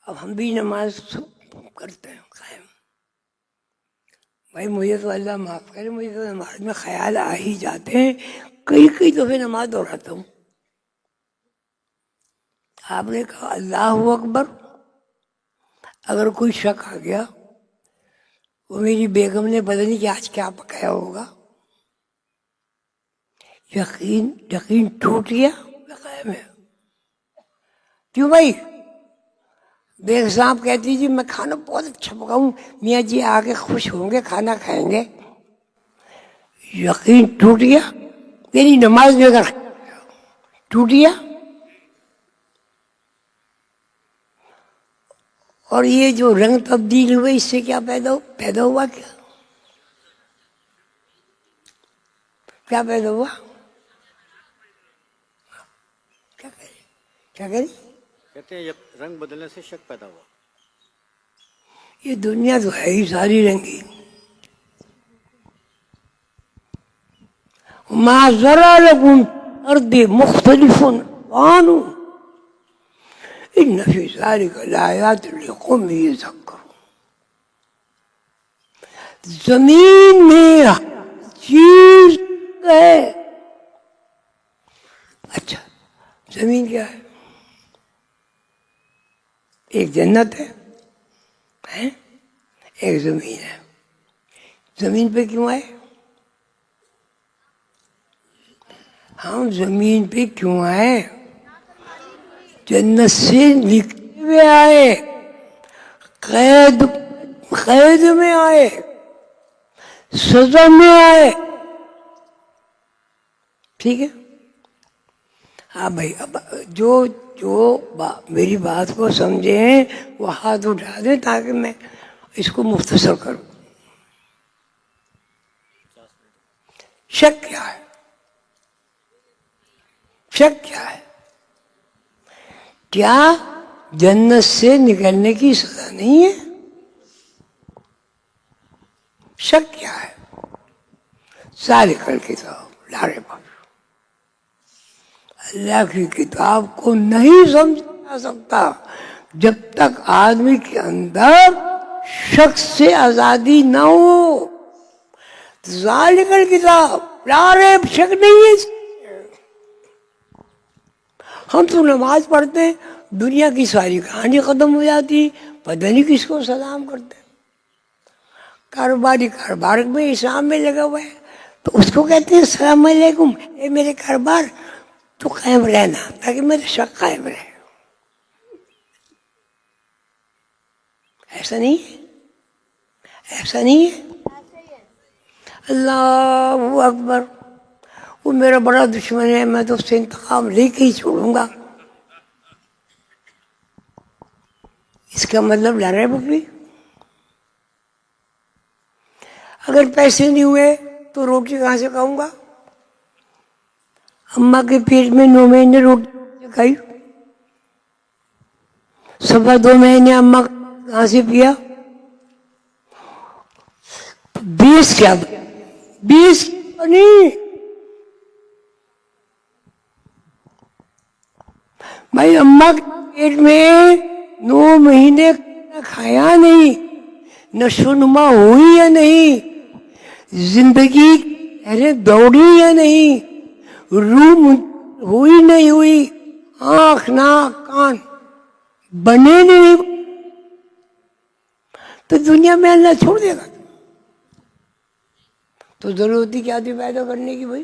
اب ہم بھی نماز کرتے ہیں قائم. بھائی مجھے تو اللہ معاف کرے، مجھے تو نماز میں خیال آ ہی جاتے ہیں، کئی دفعے نماز دہراتا ہوں. آپ نے کہا اللہ اکبر، اگر کوئی شک آ گیا وہ میری بیگم نے پتہ نہیں کہ آج کیا پکایا ہوگا، یقین ٹوٹ گیا قائم ہے. کیوں بھائی؟ بیگ صاحب کہتی جی میں کھانا بہت اچھا پکاؤں، میاں جی آگے خوش ہوں گے، کھانا کھائیں گے. یقین ٹوٹ گیا، تیری نماز میں اگر ٹوٹ گیا. اور یہ جو رنگ تبدیل ہوئے اس سے کیا پیدا ہوا کیا پیدا ہوا؟ کیا کہتے ہیں یہ رنگ بدلنے سے شک پیدا ہوا. یہ دنیا تو ہے ہی ساری رنگی. ما ذرا لكم الأرض مختلف ألوانه إن في ذلك لآيات لقوم يذكرون. زمین میں چیز ہے. اچھا زمین کیا ہے؟ ایک جنت ہے، ایک زمین ہے. زمین پہ کیوں آئے؟ ہم زمین پہ کیوں آئے؟ جنت سے نکلے ہوئے آئے، قید میں آئے، سزا میں آئے. ٹھیک ہے. ہاں بھائی، اب جو میری بات کو سمجھیں وہ ہاتھ اٹھا دیں تاکہ میں اس کو مختصر کروں. شک کیا ہے؟ شک کیا ہے؟ کیا جنت سے نکلنے کی سزا نہیں ہے؟ شک کیا ہے؟ ذالک الکتاب لا ریب فیہ. اللہ کی کتاب کو نہیں سمجھا جا سکتا جب تک آدمی کے اندر شک سے آزادی نہ ہو. ذالک الکتاب لا ریب، شک نہیں ہے. ہم تو نماز پڑھتے ہیں، دنیا کی ساری کہانی ختم ہو جاتی، پتہ نہیں کس کو سلام کرتے. کاروبار میں اسلام میں لگا ہوا ہے تو اس کو کہتے ہیں السلام علیکم، اے میرے کاروبار تو قائم رہنا تاکہ میرا شک قائم رہے. ایسا نہیں ہے، ایسا نہیں ہے. اللہ اکبر، وہ میرا بڑا دشمن ہے، میں تو اس سے انتقام لے کے ہی چھوڑوں گا. اس کا مطلب لا ریب فیہ. اگر پیسے نہیں ہوئے تو روٹی کہاں سے کھاؤں گا؟ اماں کے پیٹ میں 9 مہینے روٹی کھائی، 2.25 مہینے اماں کہاں سے پیا؟ 20 کیا 20 نہیں بھائی، اماں کے پیٹ میں 9 مہینے کھایا نہیں، نشو و نما ہوئی یا نہیں، زندگی دوڑی یا نہیں، روح ہوئی نہیں ہوئی، آنکھ ناک کان بنے نہیں، تو دنیا میں اللہ چھوڑ دے گا؟ تو ضرورت ہی کیا تھی پیدا کرنے کی بھائی؟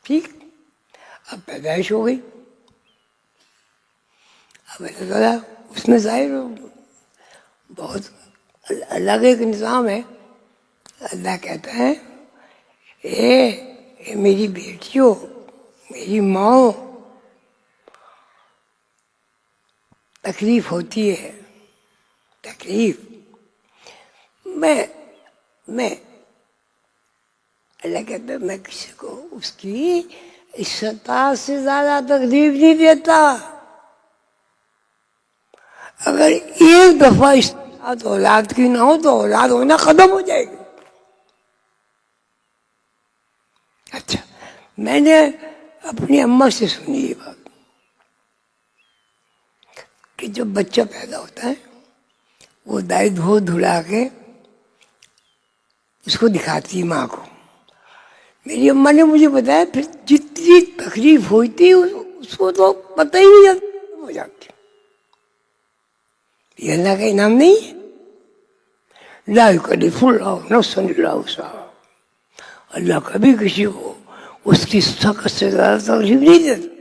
ٹھیک، اب پیدائش ہو گئی، اب اللہ اس میں ظاہر بہت اللہ کا ایک نظام ہے. اللہ کہتا ہے اے میری بیٹیوں، میری ماں، تکلیف ہوتی ہے، تکلیف میں اللہ کہتا ہے میں کسی کو اس کی استطاعت سے زیادہ تکلیف نہیں دیتا. اگر ایک دفعہ استطاعت اولاد کی نہ ہو تو اولاد ہونا ختم ہو جائے گی. اچھا، میں نے اپنی اماں سے سنی یہ بات کہ جب بچہ پیدا ہوتا ہے وہ دائی دھو دھلا کے اس کو دکھاتی ہے ماں کو. میری اماں نے مجھے بتایا پھر جتنی تکلیف ہوتی اس کو تو پتہ ہی نہیں چلتا ہو جاتی. یہ اللہ کا انعام نہیں ہے. لا یکلف اللہ نفسا الا وسعها. اللہ کبھی کسی کو اس کی سخت سے زیادہ تکلیف نہیں دیتا.